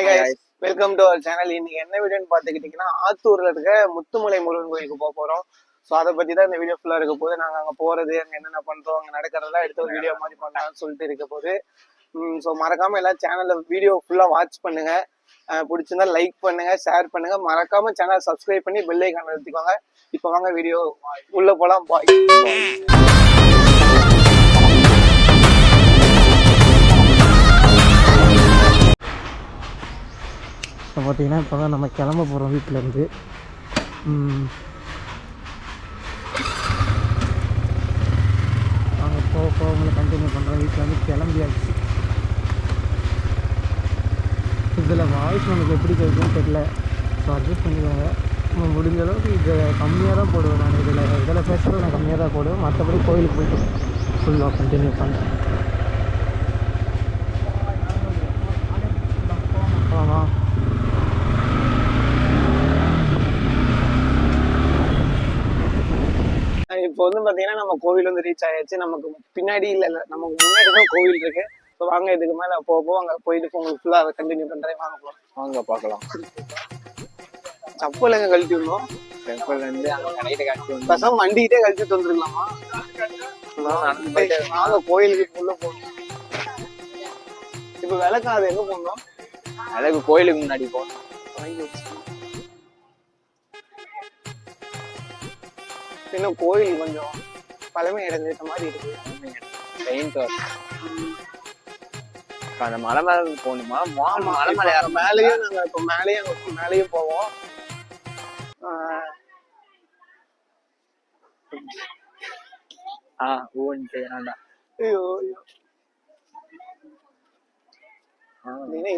Hi guys, welcome to our channel. இன்னைக்கு என்ன வீடியோன்னு பாத்துக்கிட்டீங்கன்னா, ஆத்தூர்ல இருக்க முத்துமலை முருகன் கோயிலுக்கு போறோம். ஸோ அதை பத்தி தான் இந்த வீடியோ ஃபுல்லா இருக்க போது. நாங்க அங்க போறது, அங்க என்னென்ன பண்றோம், அங்க நடக்கிறதெல்லாம் எடுத்து ஒரு வீடியோ மாதிரி பண்ணலாம்னு சொல்லிட்டு இருக்க போது. ஸோ மறக்காம எல்லா சேனல்ல வீடியோ ஃபுல்லா வாட்ச் பண்ணுங்க. பிடிச்சிருந்தா லைக் பண்ணுங்க, ஷேர் பண்ணுங்க. மறக்காம சேனல் சப்ஸ்கிரைப் பண்ணி பெல் ஐகான் அழுத்திக்கோங்க. இப்போ வாங்க வீடியோ உள்ள போலாம். பாய். இப்போ பார்த்தீங்கன்னா இப்போ தான் நம்ம கிளம்ப போகிறோம் வீட்டிலேருந்து. நாங்கள் போகவங்களை கண்டினியூ பண்ணுறோம். வீட்டில் வந்து கிளம்பியாச்சு. இதில் வாய்ஸ் நமக்கு எப்படி கேட்குன்னு தெரியல, ஸோ அட்ஜஸ்ட் பண்ணிக்கோங்க. முடிஞ்ச அளவுக்கு இதை கம்மியாக தான் போடுவேன். நான் இதில் பேசுகிறது நான் கம்மியாக தான் போடுவேன். மற்றபடி கோயிலுக்கு போய்ட்டு ஃபுல்லாக கண்டினியூ பண்ணுறேன். ஆமாம், இப்போ வந்து பாத்தீங்கன்னா நம்ம கோவில் வந்து ரீச் ஆயாச்சு. நமக்கு பின்னாடி இல்ல நமக்கு முன்னாடி தான் கோவில் இருக்கு. ஸோ வாங்க, இதுக்கு மேல போக அங்க போயிட்டு உங்களுக்கு ஃபுல்லா அதை கண்டினியூ பண்றேன். வாங்க பார்க்கலாம். செப்பல் எங்க கழட்டி விடணும்? செப்பல் வந்து அங்க கடையில கழட்டி வந்து பசங்க வண்டிக்கிட்டே கழட்டிட்டு வந்துருக்கலாமா? வாங்க கோயிலுக்கு உள்ள போகணும். இப்ப விளக்காது எங்க போகணும்? விளக்கு கோயிலுக்கு முன்னாடி போகணும். இன்னும் கோயில் கொஞ்சம் பழமை அடைஞ்சிட்ட மாதிரி இருக்கு. அந்த மலை மேல போகணுமா? மலை மேல மேலேயே நாங்க இப்போ மேலேயும் போவோம்.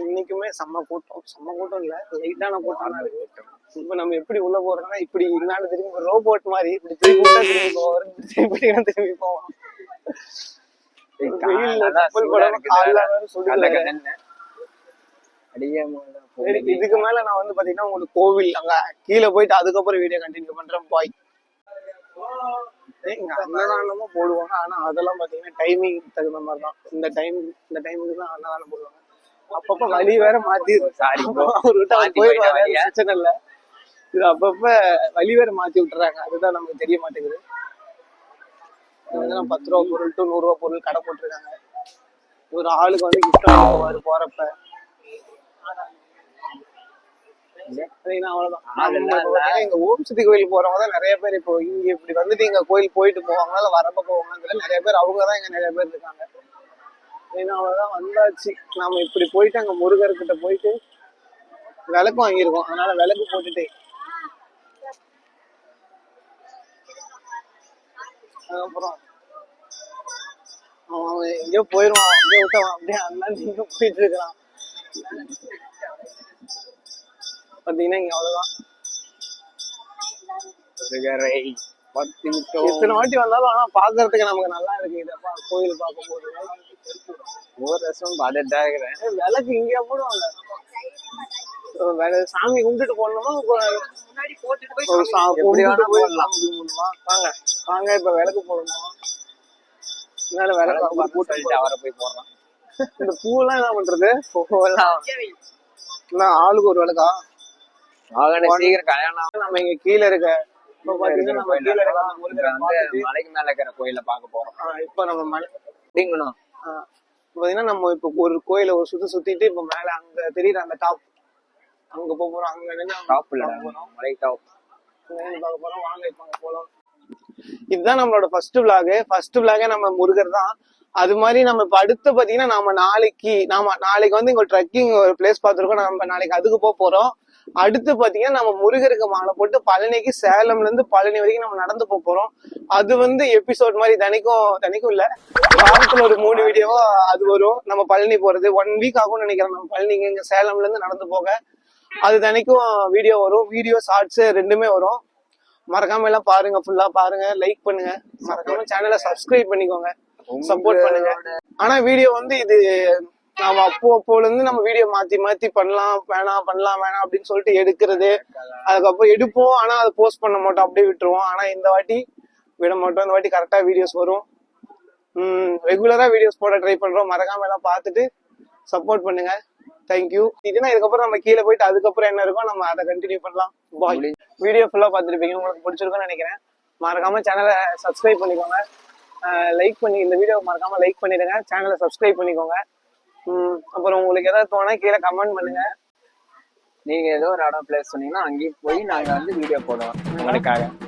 இன்னைக்குமே செம்ம கூட்டம் இல்ல, லைட்டான கூட்டம் தான் இருக்கு. இப்ப நம்ம எப்படி உள்ள போறோம்னா, இப்படி இருந்தாலும் திரும்பி ரோபோட் மாதிரி இப்படி திரும்பி போவோம். இதுக்கு மேல நான் வந்து பாத்தீங்கன்னா உங்களுக்கு கோவில் அங்க கீழே போயிட்டு அதுக்கப்புறம் வீடியோ கண்டினியூ பண்றேன். பாய். இங்க அன்னதானமும் போடுவாங்க, ஆனா அதெல்லாம் பாத்தீங்கன்னா டைமிங் தகுந்த மாதிரிதான். இந்த டைமுக்கு தான் அன்னதானம் போடுவாங்க. அப்பப்ப வழி வேற மாத்தி பிரச்சனை இல்ல, இது அப்பப்ப வழி வேற மாத்தி விட்டுறாங்க. அதுதான் நமக்கு தெரிய மாட்டேங்குது. 10 ரூபா பொருள் டு 100 ரூபா பொருள் கடை போட்டிருக்காங்க. ஒரு ஆளுக்கு வந்து கிஃப்ட் வாங்குவாரு போறப்ப. அவ்வளவுதான். எங்க ஓம் சக்தி கோயில் போறவங்க தான் நிறைய பேர் இப்போ இங்க இப்படி வந்துட்டு இங்க கோயில் போயிட்டு போவாங்க, இல்ல வரப்ப போவாங்க. நிறைய பேர் அவங்கதான் இங்க நிறைய பேர் இருக்காங்க. அவ்வளவுதான், வந்தாச்சு. நாம இப்படி போயிட்டு அங்க முருகர்கிட்ட போயிட்டு விளக்கு வாங்கியிருக்கோம். அதனால விளக்கு போட்டுட்டு அதுக்கப்புறம் அவன் எங்கேயோ போயிடுவான். அப்படியே விட்டவன் அப்படியே அண்ணன் நீங்க போயிட்டு இருக்கான். பாத்தீங்கன்னா இங்க அவ்வளவுதான். எத்தனை வாட்டி வந்தாலும் ஆனா பாக்குறதுக்கு நமக்கு நல்லா இருக்கு. இதப்பா கோயில் பார்க்க போது ஒரு ரசம் பாத்துட்டு தான் இருக்கிறேன். விளக்கு இங்கேயா போடுவாங்க? சாமி கும்பிட்டு போடணுமா? வாங்க இப்ப விளக்கு போடணும். அவரை போய் போடுறான். இந்த பூவெல்லாம் என்ன பண்றது? ஆளுக்கு ஒரு விளக்கா? சீக்கிரம் கல்யாணம். நம்ம இங்க கீழே இருக்க மலைக்கு மேல இருக்கிற கோயில பாக்க போறோம். இப்ப நம்ம மலைங்கணும் பாத்தீங்கன்னா நம்ம இப்ப ஒரு கோயில ஒரு சுத்திட்டு இப்ப மேல அங்க தெரியுற அந்த டாப் அங்க போறோம். அங்க டாப்ல மலை டாப் பார்க்க போறோம். வாங்க இப்ப அங்க போலாம். இதுதான் நம்மளோட ஃபர்ஸ்ட் விளாகே நம்ம முருகர் தான். அது மாதிரி நம்ம இப்ப அடுத்து பாத்தீங்கன்னா நாளைக்கு வந்து இங்க ட்ரெக்கிங் ஒரு பிளேஸ் பார்த்திருக்கோம். நம்ம நாளைக்கு அதுக்கு போறோம். அடுத்து பாத்தீங்கன்னா நம்ம முருகருக்கு மாலை போட்டு பழனிக்கு, சேலம்ல இருந்து பழனி வரைக்கும் நம்ம நடந்து போறோம். அது வந்து எபிசோட் மாதிரி தனிக்கும் இல்ல, வாரத்துல ஒரு 3 வீடியோவா அது வரும். நம்ம பழனி போறது 1 வீக் ஆகும்னு நினைக்கிறேன். நம்ம பழனிக்கு இங்க சேலம்ல இருந்து நடந்து போக அது தனிக்கும் வீடியோ வரும். வீடியோ ஷார்ட்ஸ் ரெண்டுமே வரும். மறக்காம எல்லாம் பாருங்க, ஃபுல்லா பாருங்க, லைக் பண்ணுங்க, மறக்காம சேனலை சப்ஸ்கிரைப் பண்ணிக்கோங்க, சப்போர்ட் பண்ணுங்க. ஆனா வீடியோ வந்து இது நாம அப்போல இருந்து நம்ம வீடியோ மாத்தி பண்ணலாம் வேணாம் அப்படின்னு சொல்லிட்டு எடுக்கிறது. அதுக்கப்புறம் எடுப்போம், ஆனா அதை போஸ்ட் பண்ண மாட்டோம், அப்படியே விட்டுருவோம். ஆனா இந்த வாட்டி விட மாட்டோம். இந்த வாட்டி கரெக்டா வீடியோஸ் வரும். ரெகுலரா வீடியோஸ் போட ட்ரை பண்றோம். மறக்காம எல்லாம் பார்த்துட்டு சப்போர்ட் பண்ணுங்க. தேங்க்யூ. இதுனா இதுக்கப்புறம் நம்ம கீழே போயிட்டு அதுக்கப்புறம் என்ன இருக்கோ நம்ம அதை கண்டினியூ பண்ணலாம். பாய். வீடியோ ஃபுல்லா பார்த்துருப்பீங்க, உங்களுக்கு பிடிச்சிருக்கும்னு நினைக்கிறேன். மறக்காம சேனலை சப்ஸ்கிரைப் பண்ணிக்கோங்க, லைக் பண்ணி இந்த வீடியோ மறக்காம லைக் பண்ணிடுங்க, சேனலை சப்ஸ்கிரைப் பண்ணிக்கோங்க. அப்புறம் உங்களுக்கு ஏதாவது தோணா கீழே கமெண்ட் பண்ணுங்க. நீங்க ஏதோ ஒரு இடம் பிளேஸ் சொன்னீங்கன்னா அங்கேயும் போய் நாங்க வந்து வீடியோ போடுவோம் உங்களுக்காக.